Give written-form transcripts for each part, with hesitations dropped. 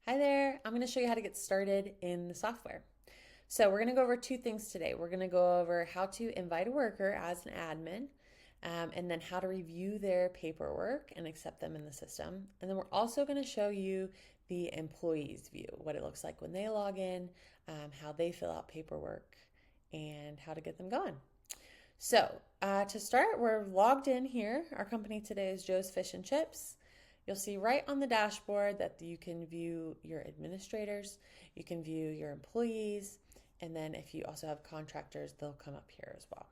Hi there, I'm going to show you how to get started in the software. So we're going to go over two things today. We're going to go over how to invite a worker as an admin, and then how to review their paperwork and accept them in the system. And then we're also going to show you the employee's view, what it looks like when they log in, how they fill out paperwork, and how to get them going. So to start, we're logged in here. Our company today is Joe's Fish and Chips. You'll see right on the dashboard that you can view your administrators, you can view your employees, and then if you also have contractors, they'll come up here as well.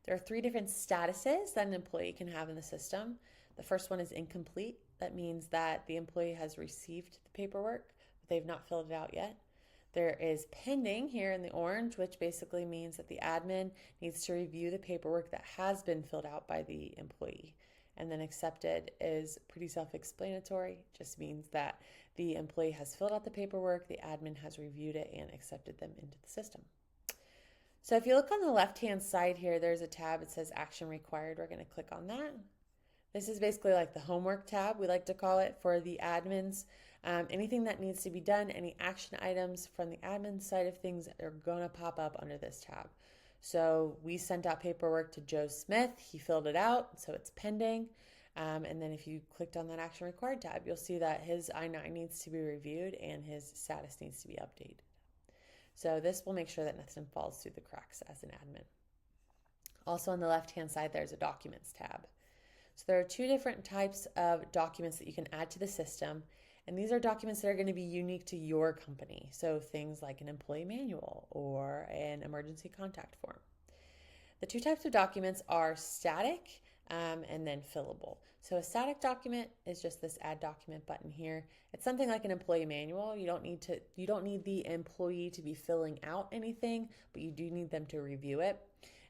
There are three different statuses that an employee can have in the system. The first one is incomplete. That means that the employee has received the paperwork, but they've not filled it out yet. There is pending here in the orange, which basically means that the admin needs to review the paperwork that has been filled out by the employee. And then accepted is pretty self-explanatory. It just means that the employee has filled out the paperwork, the admin has reviewed it and accepted them into the system. So if you look on the left-hand side here, there's a tab that says action required. We're going to click on that. This is basically like the homework tab, we like to call it, for the admins. Anything that needs to be done, any action items from the admin side of things are going to pop up under this tab. So we sent out paperwork to Joe Smith. He filled it out, so it's pending. And then if you clicked on that action required tab, you'll see that his I-9 needs to be reviewed and his status needs to be updated. So this will make sure that nothing falls through the cracks as an admin. Also on the left-hand side, there's a documents tab. So there are two different types of documents that you can add to the system. And these are documents that are going to be unique to your company. So things like an employee manual or an emergency contact form. The two types of documents are static and then fillable. So a static document is just this add document button here. It's something like an employee manual. You don't need the employee to be filling out anything, but you do need them to review it.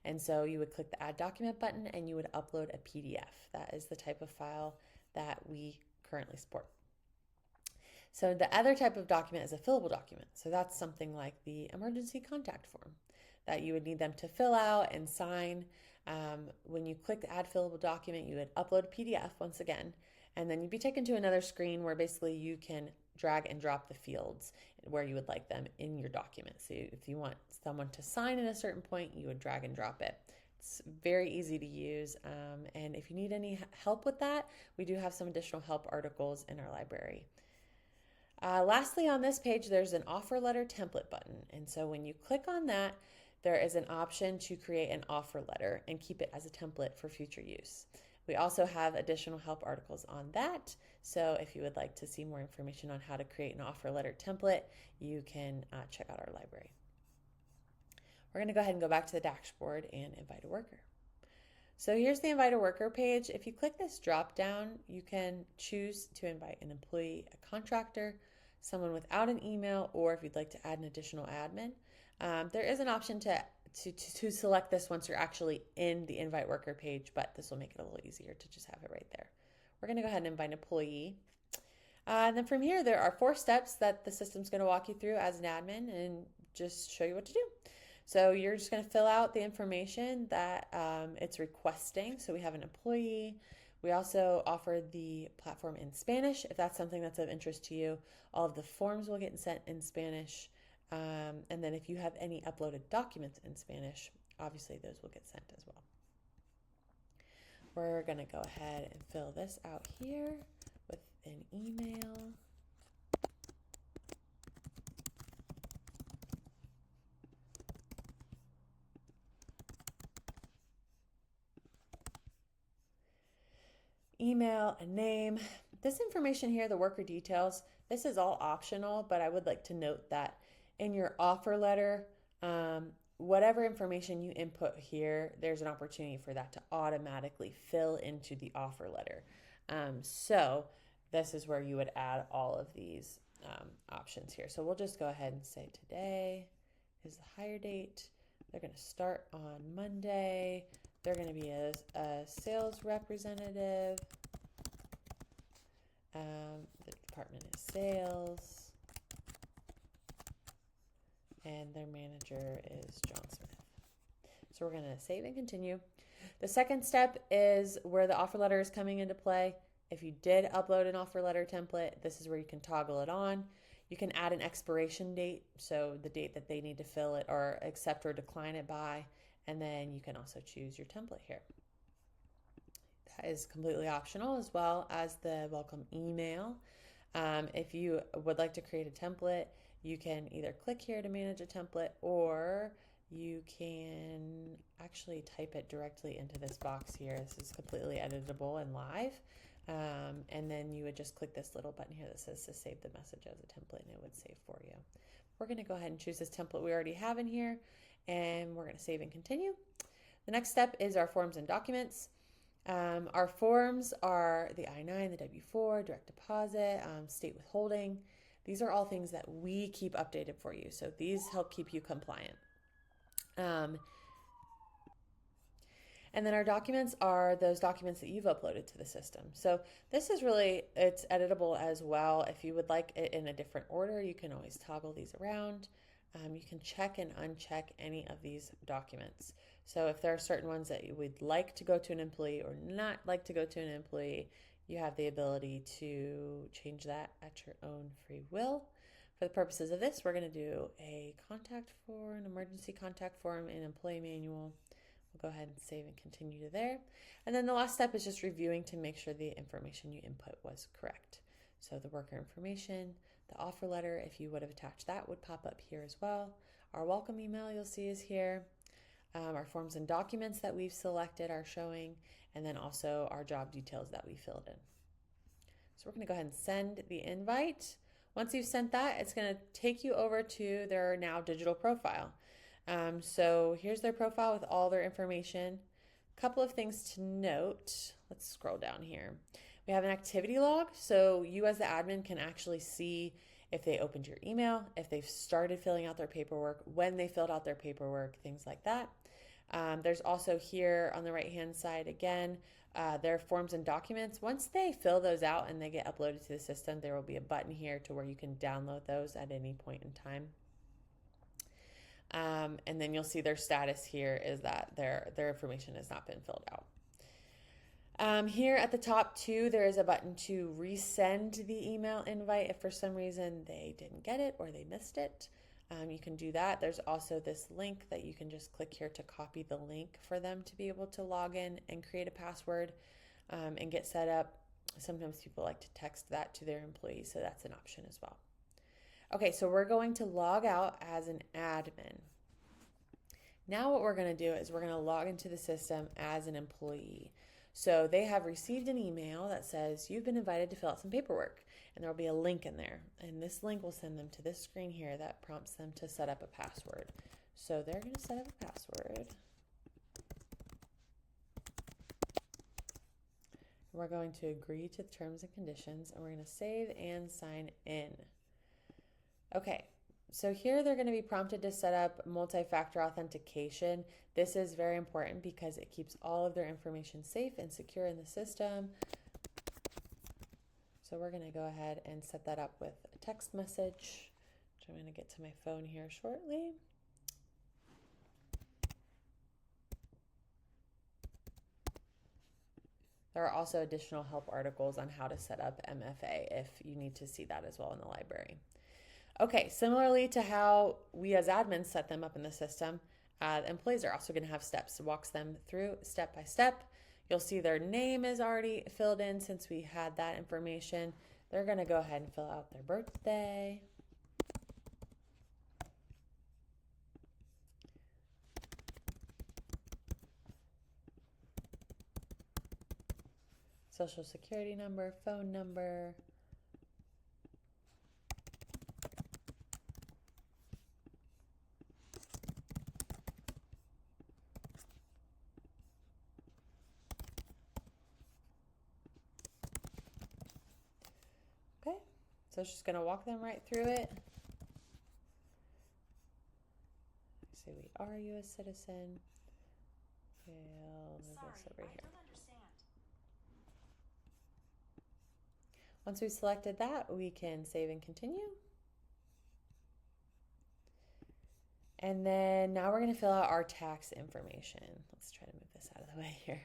And so you would click the add document button and you would upload a PDF. That is the type of file that we currently support. So the other type of document is a fillable document. So that's something like the emergency contact form that you would need them to fill out and sign. When you click the add fillable document, you would upload a PDF once again, and then you'd be taken to another screen where basically you can drag and drop the fields where you would like them in your document. So if you want someone to sign at a certain point, you would drag and drop it. It's very easy to use, and if you need any help with that, we do have some additional help articles in our library. Lastly, on this page, there's an offer letter template button. And so when you click on that, there is an option to create an offer letter and keep it as a template for future use. We also have additional help articles on that. So if you would like to see more information on how to create an offer letter template, you can check out our library. We're going to go ahead and go back to the dashboard and invite a worker. So here's the invite a worker page. If you click this drop down, you can choose to invite an employee, a contractor, someone without an email, or if you'd like to add an additional admin. There is an option to select this once you're actually in the invite worker page, but this will make it a little easier to just have it right there. We're going to go ahead and invite an employee. And then from here, there are 4 steps that the system's going to walk you through as an admin and just show you what to do. So you're just going to fill out the information that it's requesting. So we have an employee. We also offer the platform in Spanish, if that's something that's of interest to you. All of the forms will get sent in Spanish. And then if you have any uploaded documents in Spanish, obviously those will get sent as well. We're going to go ahead and fill this out here with an email. Email, a name. This information here, the worker details, this is all optional, but I would like to note that in your offer letter, whatever information you input here, there's an opportunity for that to automatically fill into the offer letter. So this is where you would add all of these options here. So we'll just go ahead and say today is the hire date. They're going to start on Monday. They're going to be a sales representative. The department is sales. And their manager is John Smith. So we're going to save and continue. The second step is where the offer letter is coming into play. If you did upload an offer letter template, this is where you can toggle it on. You can add an expiration date, so the date that they need to fill it or accept or decline it by, and then you can also choose your template here. That is completely optional, as well as the welcome email. If you would like to create a template, you can either click here to manage a template, or you can actually type it directly into this box here. This is completely editable and live. And then you would just click this little button here that says to save the message as a template, and it would save for you. We're going to go ahead and choose this template we already have in here, and we're going to save and continue. The next step is our forms and documents. Our forms are the I-9, the W-4, direct deposit, state withholding. These are all things that we keep updated for you. So these help keep you compliant. And then our documents are those documents that you've uploaded to the system. So this is really, it's editable as well. If you would like it in a different order, you can always toggle these around. You can check and uncheck any of these documents. So if there are certain ones that you would like to go to an employee or not like to go to an employee, you have the ability to change that at your own free will. For the purposes of this, we're going to do an emergency contact form, and employee manual. We'll go ahead and save and continue to there. And then the last step is just reviewing to make sure the information you input was correct. So the worker information, the offer letter, if you would have attached that, would pop up here as well. Our welcome email you'll see is here. Our forms and documents that we've selected are showing, and then also our job details that we filled in. So we're going to go ahead and send the invite. Once you've sent that, it's going to take you over to their now digital profile. So here's their profile with all their information. A couple of things to note. Let's scroll down here. We have an activity log, so you as the admin can actually see if they opened your email, if they've started filling out their paperwork, when they filled out their paperwork, things like that. There's also here on the right-hand side, again, their forms and documents. Once they fill those out and they get uploaded to the system, there will be a button here to where you can download those at any point in time. And then you'll see their status here is that their information has not been filled out. Here at the top too, there is a button to resend the email invite if for some reason they didn't get it or they missed it. You can do that. There's also this link that you can just click here to copy the link for them to be able to log in and create a password and get set up. Sometimes people like to text that to their employees, so that's an option as well. Okay, so we're going to log out as an admin. Now what we're going to do is we're going to log into the system as an employee. So they have received an email that says you've been invited to fill out some paperwork, and there will be a link in there. And this link will send them to this screen here that prompts them to set up a password. So they're going to set up a password. We're going to agree to the terms and conditions, and we're going to save and sign in. Okay, so here they're going to be prompted to set up multi-factor authentication. This is very important because it keeps all of their information safe and secure in the system. So we're going to go ahead and set that up with a text message, which I'm going to get to my phone here shortly. There are also additional help articles on how to set up MFA if you need to see that as well in the library. Okay, similarly to how we as admins set them up in the system, employees are also going to have steps. It walks them through step by step. You'll see their name is already filled in since we had that information. They're going to go ahead and fill out their birthday. Social security number, phone number. Okay, so it's just going to walk them right through it. Say we are a U.S. citizen. We'll move this over here. Once we've selected that, we can save and continue. And then now we're going to fill out our tax information. Let's try to move this out of the way here.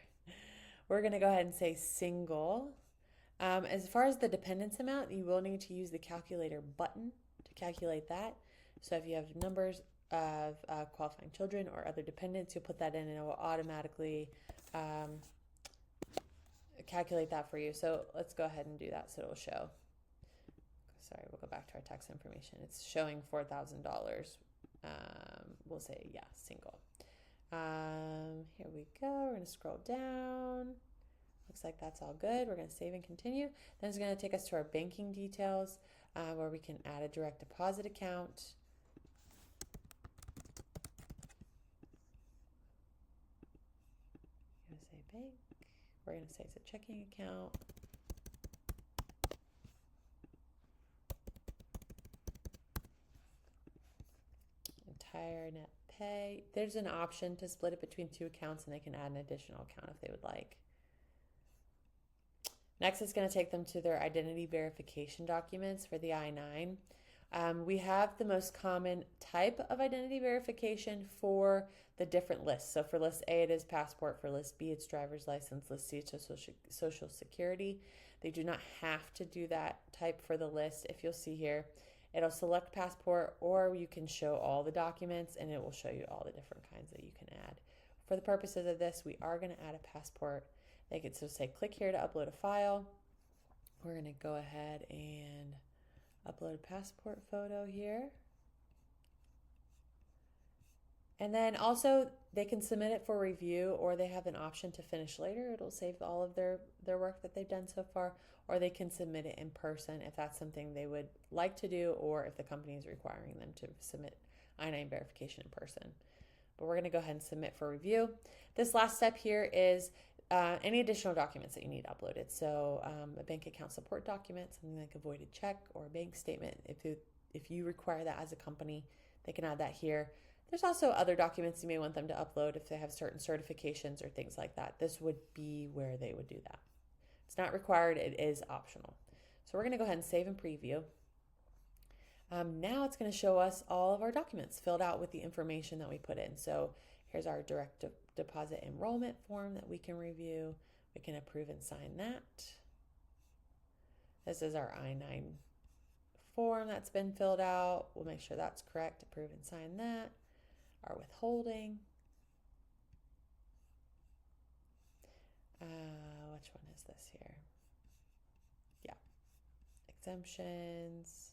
We're going to go ahead and say single. As far as the dependence amount, you will need to use the calculator button to calculate that. So if you have numbers of qualifying children or other dependents, you'll put that in and it will automatically calculate that for you. So let's go ahead and do that so it'll show. Sorry, we'll go back to our tax information. It's showing $4,000. We'll say, yeah, single. Here we go. We're going to scroll down. Looks like that's all good. We're going to save and continue. Then it's going to take us to our banking details where we can add a direct deposit account. We're going to say bank. We're going to say it's a checking account. Entire net pay. There's an option to split it between two accounts and they can add an additional account if they would like. Next, it's going to take them to their identity verification documents for the I-9. We have the most common type of identity verification for the different lists. So for list A, it is passport. For list B, it's driver's license. List C, it's social security. They do not have to do that type for the list. If you'll see here, it'll select passport, or you can show all the documents and it will show you all the different kinds that you can add. For the purposes of this, we are going to add a passport. They could so say click here to upload a file. We're going to go ahead and upload a passport photo here. And then also they can submit it for review, or they have an option to finish later. It'll save all of their work that they've done so far, or they can submit it in person if that's something they would like to do, or if the company is requiring them to submit I-9 verification in person. But we're going to go ahead and submit for review. This last step here is any additional documents that you need uploaded. So a bank account support document, something like a voided check or a bank statement. If you require that as a company, they can add that here. There's also other documents you may want them to upload if they have certain certifications or things like that. This would be where they would do that. It's not required, it is optional. So we're going to go ahead and save and preview. Now it's going to show us all of our documents filled out with the information that we put in. So here's our direct deposit enrollment form that we can review. We can approve and sign that. This is our I-9 form that's been filled out. We'll make sure that's correct. Approve and sign that. Our withholding. Which one is this here? Yeah. Exemptions.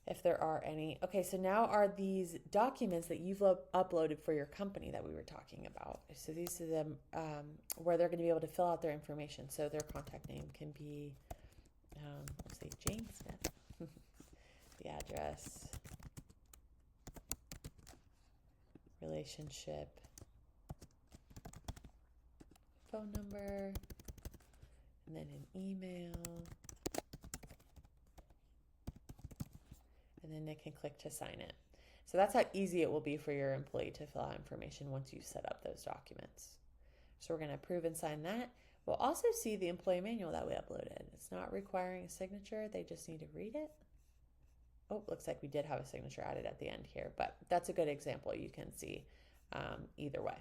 If there are any. Okay, so now are these documents that you've uploaded for your company that we were talking about. So these are them where they're going to be able to fill out their information. So their contact name can be, let's say Jane Smith, the address, relationship, phone number, and then an email. And then they can click to sign it. So that's how easy it will be for your employee to fill out information once you set up those documents. So we're going to approve and sign that. We'll also see the employee manual that we uploaded. It's not requiring a signature. They just need to read it. Oh, looks like we did have a signature added at the end here, but that's a good example. You can see either way.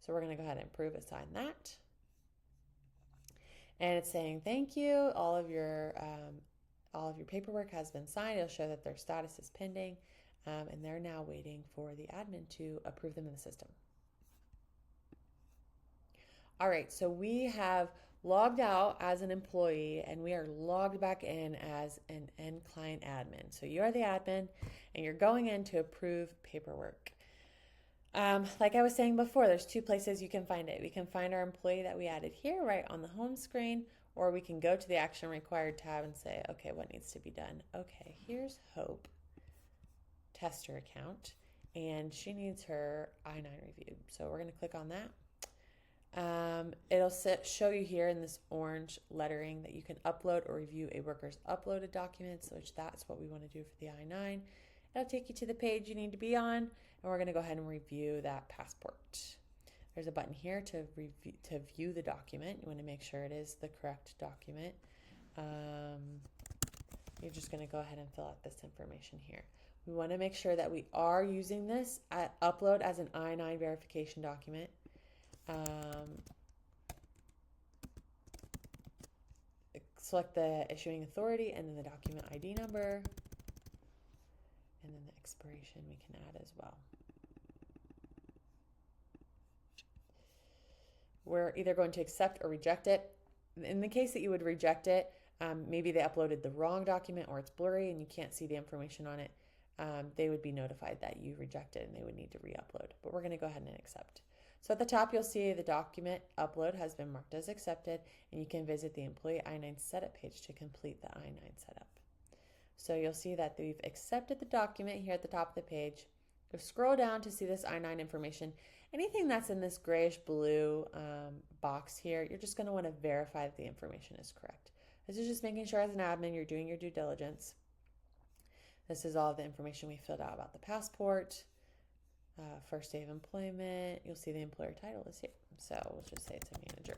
So we're going to go ahead and approve and sign that. And it's saying thank you. All of your paperwork has been signed. It'll show that their status is pending, and they're now waiting for the admin to approve them in the system. All right, so we have logged out as an employee, and we are logged back in as an end client admin. So you are the admin, and you're going in to approve paperwork. Like I was saying before, there's two places you can find it. We can find our employee that we added here right on the home screen, or we can go to the action required tab and say, okay, what needs to be done? Okay, here's Hope, tester account, and she needs her I-9 reviewed. So we're going to click on that. It'll show you here in this orange lettering that you can upload or review a worker's uploaded documents, which that's what we want to do for the I-9. It'll take you to the page you need to be on, and we're going to go ahead and review that passport. There's a button here to view the document. You want to make sure it is the correct document. You're just going to go ahead and fill out this information here. We want to make sure that we are using this upload as an I-9 verification document. select the issuing authority and then the document ID number, and then the expiration we can add as well. We're either going to accept or reject it. In the case that you would reject it, maybe they uploaded the wrong document or it's blurry and you can't see the information on it, they would be notified that you rejected and they would need to re-upload. But we're going to go ahead and accept. So at the top, you'll see the document upload has been marked as accepted, and you can visit the Employee I-9 Setup page to complete the I-9 setup. So you'll see that we've accepted the document here at the top of the page. You'll scroll down to see this I-9 information. Anything that's in this grayish blue box here, you're just going to want to verify that the information is correct. This is just making sure as an admin you're doing your due diligence. This is all the information we filled out about the passport, first day of employment. You'll see the employer title is here. So we'll just say it's a manager.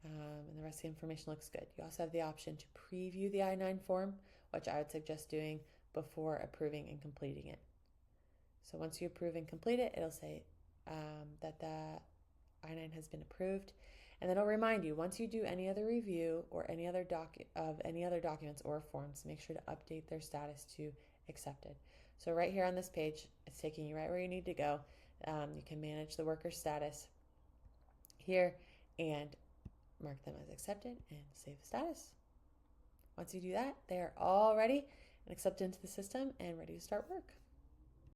And the rest of the information looks good. You also have the option to preview the I-9 form, which I would suggest doing before approving and completing it. So once you approve and complete it, it'll say that the I-9 has been approved. And then it'll remind you, once you do any other review or any other documents or forms, make sure to update their status to accepted. So right here on this page, it's taking you right where you need to go. You can manage the worker status here and mark them as accepted and save the status. Once you do that, they are all ready and accepted into the system and ready to start work.